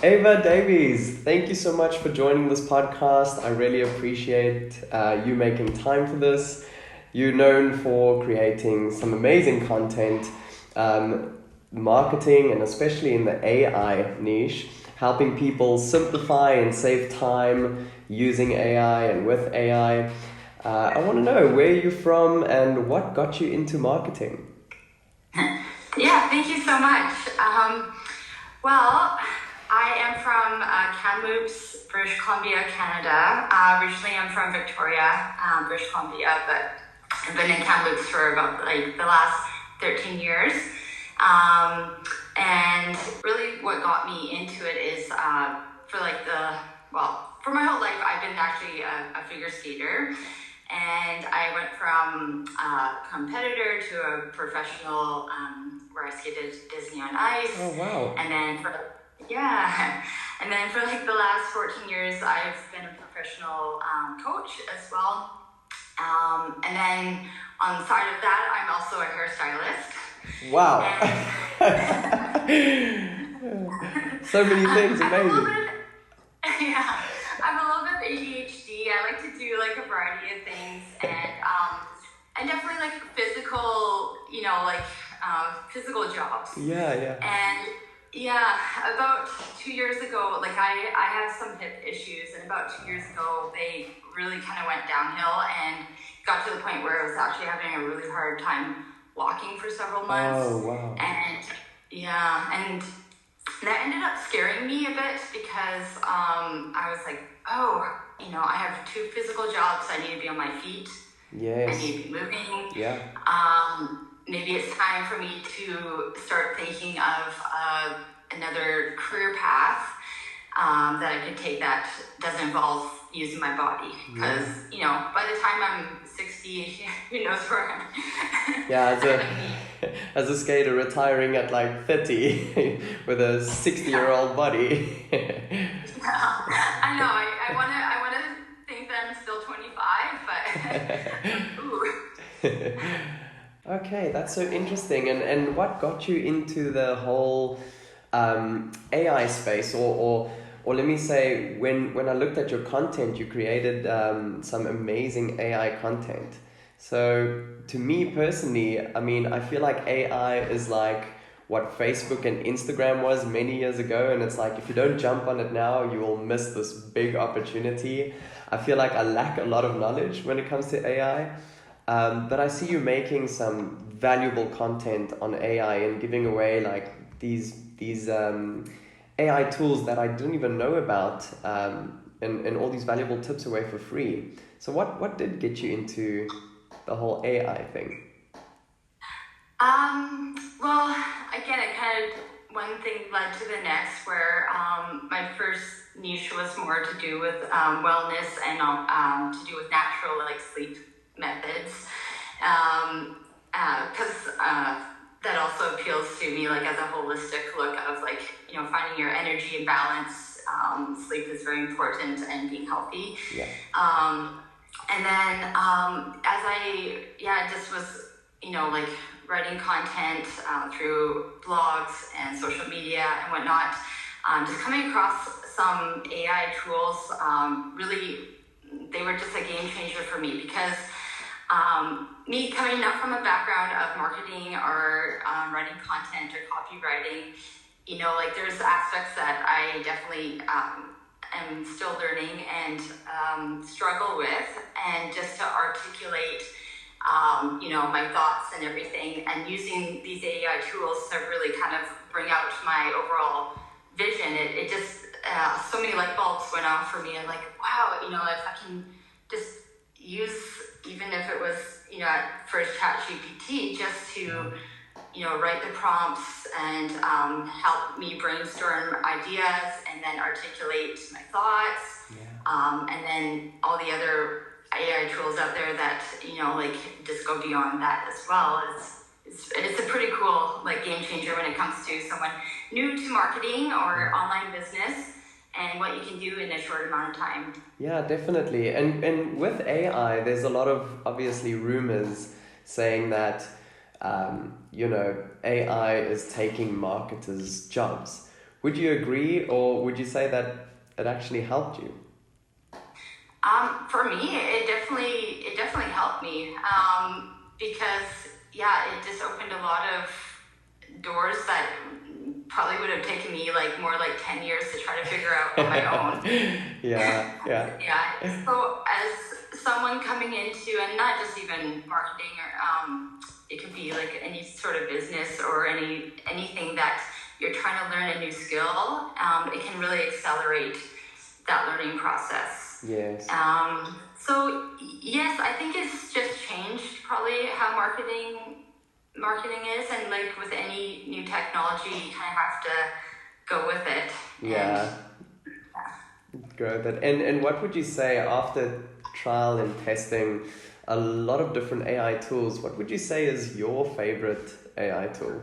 Eva Davies, thank you so much for joining this podcast. I really appreciate you making time for this. You're known for creating some amazing content, marketing, and especially in the AI niche, helping people simplify and save time using AI and with AI. I want to know where you're from and what got you into marketing. Yeah, thank you so much. Well, I am from Kamloops, British Columbia, Canada. Originally, I'm from Victoria, British Columbia, but I've been in Kamloops for about the last 13 years. And really what got me into it is for my whole life, I've been actually a figure skater. And I went from a competitor to a professional where I skated Disney on Ice. Oh, wow. And then for the last 14 years, I've been a professional coach as well. And then on the side of that, I'm also a hairstylist. Wow. So many things, amazing. I'm a little bit of ADHD. I like to do a variety of things, and definitely physical, physical jobs. Yeah. And about 2 years ago, I have some hip issues, and about 2 years ago, they really kind of went downhill and got to the point where I was actually having a really hard time walking for several months. Oh, wow. And that ended up scaring me a bit because I was like, I have 2 physical jobs. I need to be on my feet. Yes. I need to be moving. Yeah. Maybe it's time for me to start thinking of another career path that I could take that doesn't involve using my body. Because, by the time I'm 60, who knows where I'm as a skater retiring at 30 with a 60-year-old body. I know. I want to think that I'm still 25, but Okay, that's so interesting. And what got you into the whole AI space, or let me say, when I looked at your content, you created some amazing AI content. So to me personally, I feel like AI is like what Facebook and Instagram was many years ago, and it's like if you don't jump on it now, you will miss this big opportunity. I feel like I lack a lot of knowledge when it comes to AI, but I see you making some valuable content on AI and giving away these AI tools that I didn't even know about, and all these valuable tips away for free. So what did get you into the whole AI thing? Well, again, it kind of one thing led to the next, where my first niche was more to do with wellness and to do with natural sleep methods, because that also appeals to me as a holistic look of finding your energy and balance. Sleep is very important, and being healthy. Yeah. And then as I just was writing content through blogs and social media and whatnot, just coming across some AI tools, really, they were just a game changer for me, because me coming up from a background of marketing or writing content or copywriting, there's aspects that I definitely am still learning and struggle with, and just to articulate my thoughts and everything, and using these AI tools to really kind of bring out my overall vision. It just, so many light bulbs went off for me, and wow, if I can just use, even if it was, at first Chat GPT, just to, write the prompts and help me brainstorm ideas and then articulate my thoughts. Yeah. And then all the other AI tools out there that, just go beyond that as well. It's a pretty cool, game changer when it comes to someone new to marketing or online business, and what you can do in a short amount of time. Yeah, definitely. And with AI, there's a lot of obviously rumors saying that AI is taking marketers' jobs, Would you agree, or would you say that it actually helped you? For me, it definitely helped me, because it just opened a lot of doors that probably would have taken me more like 10 years to try to figure out on my own. Yeah. So as someone coming into, and not just even marketing, or it could be like any sort of business or anything that you're trying to learn a new skill, it can really accelerate that learning process. Yes. So yes, I think it's just changed probably how marketing is, and like with any new technology, you kind of have to go with it. Yeah. Go with it. And what would you say after trial and testing a lot of different AI tools, what would you say is your favorite AI tool?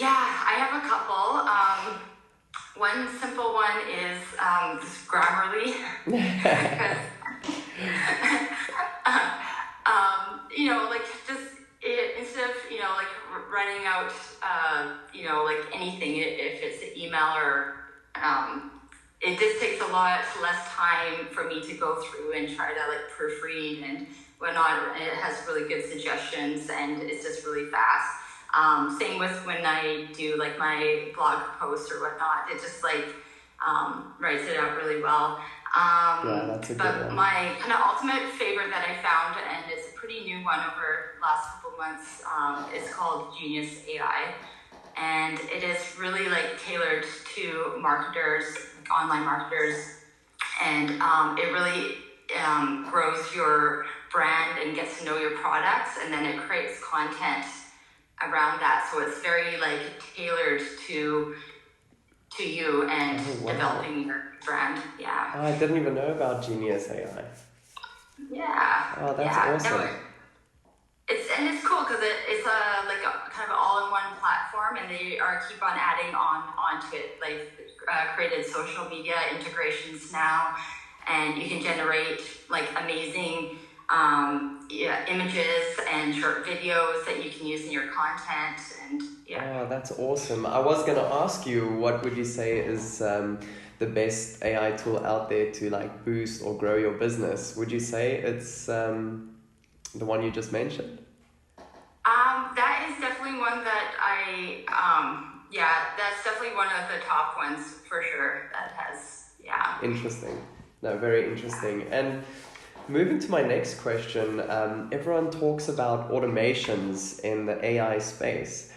I have a couple. One simple one is just Grammarly. Because, instead of, writing out, anything, if it's an email or, it just takes a lot less time for me to go through and try to proofread and whatnot. It has really good suggestions, and it's just really fast. Same with when I do my blog posts or whatnot. It just writes it out really well. That's a good one. But my kind of ultimate favorite that I found, and it's a pretty new one over the last couple months, is called Genius AI. And it is really tailored to marketers, online marketers. And it really grows your brand and gets to know your products, and then it creates content around that, so it's very tailored to you and developing your brand. I didn't even know about Genius AI. Oh, that's awesome. No, it's cool because it's a kind of all-in-one platform, and they keep on adding onto it, created social media integrations now, and you can generate amazing images and short videos that you can use in your content. And Oh, that's awesome. I was going to ask you, what would you say is the best AI tool out there to boost or grow your business? Would you say it's the one you just mentioned? That is definitely one that that's definitely one of the top ones for sure. That has, Interesting. No, very interesting. And moving to my next question, everyone talks about automations in the AI space.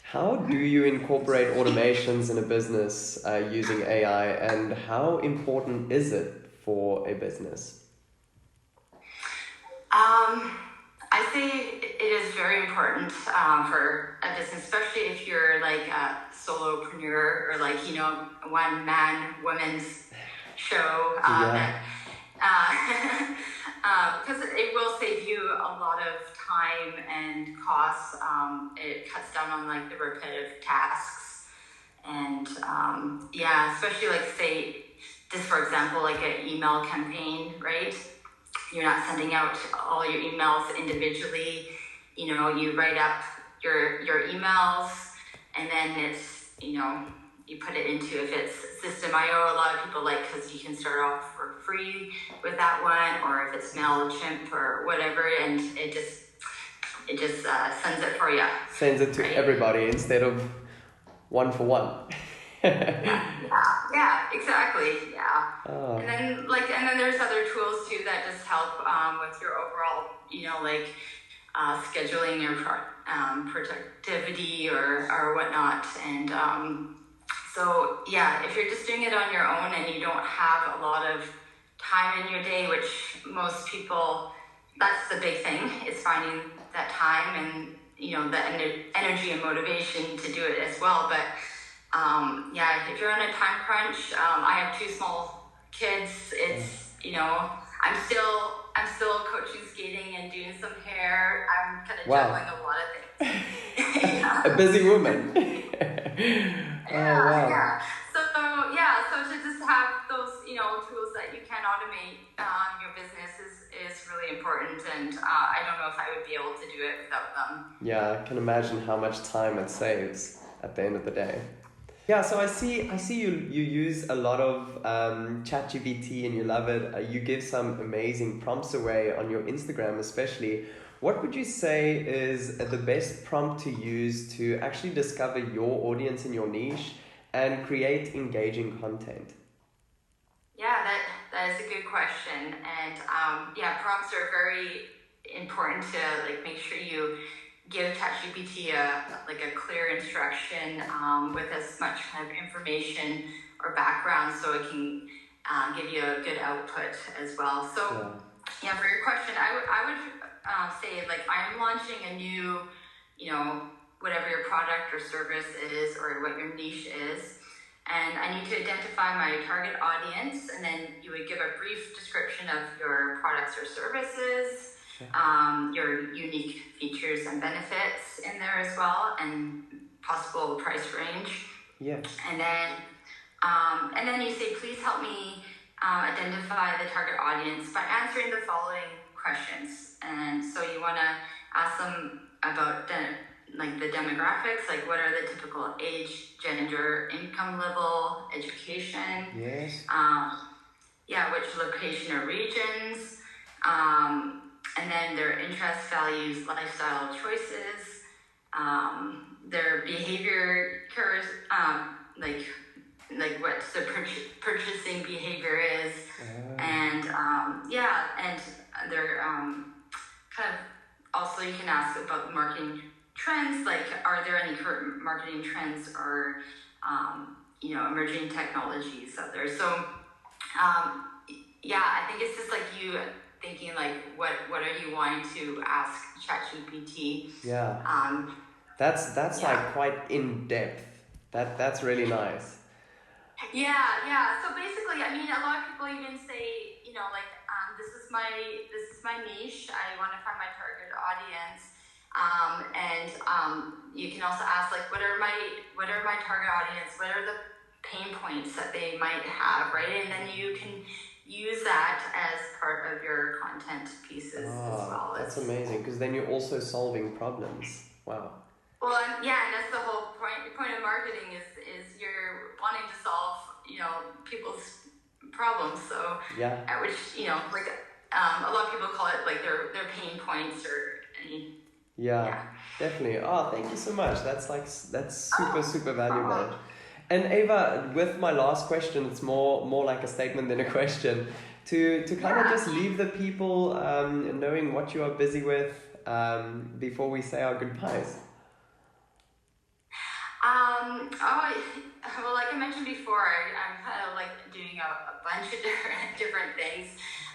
How do you incorporate automations in a business using AI, and how important is it for a business? I say it is very important for a business, especially if you're a solopreneur or one-man woman's show. Because it will save you a lot of time and costs. It cuts down on the repetitive tasks, and especially say just for example an email campaign, right? You're not sending out all your emails individually. You write up your emails, and then it's you put it into, if it's System.io, a lot of people because you can start off for free with that one, or if it's MailChimp or whatever, and it just sends it for you. Sends it to everybody instead of one for one. Yeah, exactly. Yeah. Oh. And then there's other tools too that just help with your overall, scheduling or productivity or whatnot. And so if you're just doing it on your own and you don't have a lot of time in your day, which most people, that's the big thing, is finding that time and the energy and motivation to do it as well. But if you're on a time crunch, I have 2 small kids. It's I'm still coaching skating and doing some hair. I'm kind of juggling a lot of things. A busy woman. Yeah. So to just have those tools that you can automate your business is really important, and I don't know if I would be able to do it without them. Yeah, I can imagine how much time it saves. at the end of the day. Yeah, so I see you use a lot of Chat GPT and you love it. You give some amazing prompts away on your Instagram especially. What would you say is the best prompt to use to actually discover your audience and your niche and create engaging content? Yeah, that is a good question. And prompts are very important to like make sure you give ChatGPT a clear instruction with as much kind of information or background so it can give you a good output as well. So yeah, for your question, I would say like I'm launching a new, whatever your product or service is or what your niche is. And I need to identify my target audience, and then you would give a brief description of your products or services, your unique features and benefits in there as well, and possible price range. Yes. And then you say, please help me identify the target audience by answering the following questions. And so you want to ask them about the demographics, like what are the typical age, gender, income level, education. Yes. Which location or regions. And then their interests, values, lifestyle choices, their behavior, like what the purchasing behavior is, and their kind of also you can ask about marketing trends, like are there any current marketing trends or emerging technologies out there. So I think it's just like you thinking like what are you wanting to ask ChatGPT. That's like quite in depth. That's really nice. So basically, I mean, a lot of people even say, this is my niche. I want to find my target audience. You can also ask like, what are my target audience? What are the pain points that they might have, right? And then you can use that as part of your content pieces as well. That's amazing, because then you're also solving problems. Wow. Well, and that's the whole point. The point of marketing is you're wanting to solve, people's problems. So, which a lot of people call it like their pain points or any. Yeah, definitely. Thank you so much. That's super valuable. And Eva, with my last question, it's more like a statement than a question. To kind of just leave the people knowing what you are busy with before we say our goodbyes. Well, like I mentioned before, I'm kind of like doing a bunch of different things.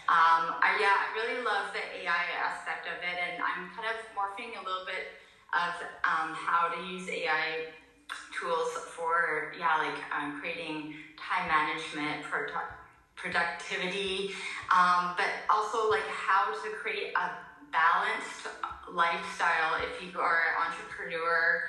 I really love the AI aspect of it, and I'm kind of morphing a little bit of how to use AI tools for creating time management, productivity, but also like how to create a balanced lifestyle if you are an entrepreneur.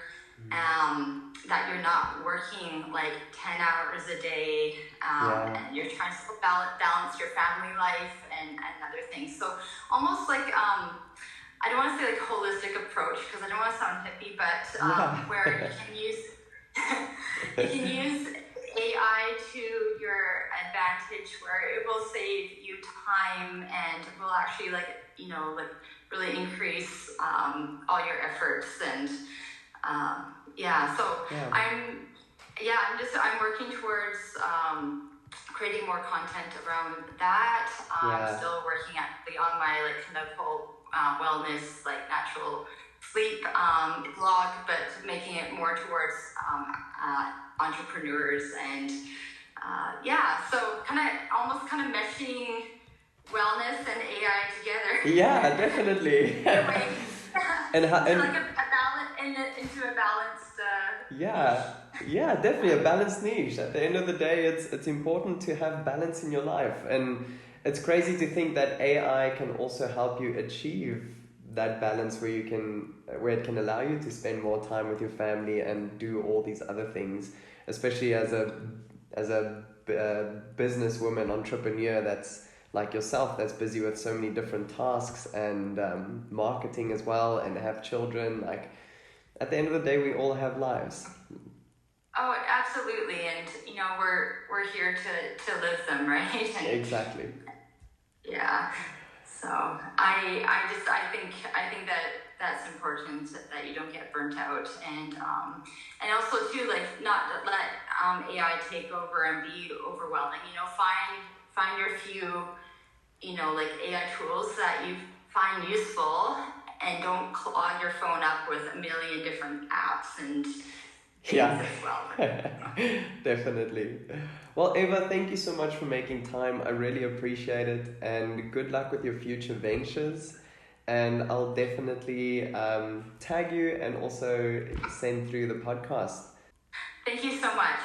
That you're not working like 10 hours a day, and you're trying to balance your family life and other things. So almost like, I don't want to say like holistic approach because I don't want to sound hippie, but where you can use AI to your advantage, where it will save you time and will actually really increase all your efforts and I'm working towards creating more content around that. I'm still working actually on my like kind of whole wellness, like natural sleep blog, but making it more towards entrepreneurs and so almost meshing wellness and AI together. Yeah, definitely. And like a balance into a balanced. Definitely a balanced niche. At the end of the day, it's important to have balance in your life, and it's crazy to think that AI can also help you achieve that balance where it can allow you to spend more time with your family and do all these other things, especially as a businesswoman, entrepreneur that's like yourself, that's busy with so many different tasks and marketing as well, and have children. Like at the end of the day, we all have lives. Oh, absolutely. And, we're here to live them, right? And Exactly. yeah. So I think that that's important, that you don't get burnt out, and also too, like, not to let AI take over and be overwhelming. Find your few, like, AI tools that you find useful, and don't clog your phone up with a million different apps and things Yeah, as well. definitely. Well, Eva, thank you so much for making time. I really appreciate it, and good luck with your future ventures. And I'll definitely tag you and also send through the podcast. Thank you so much.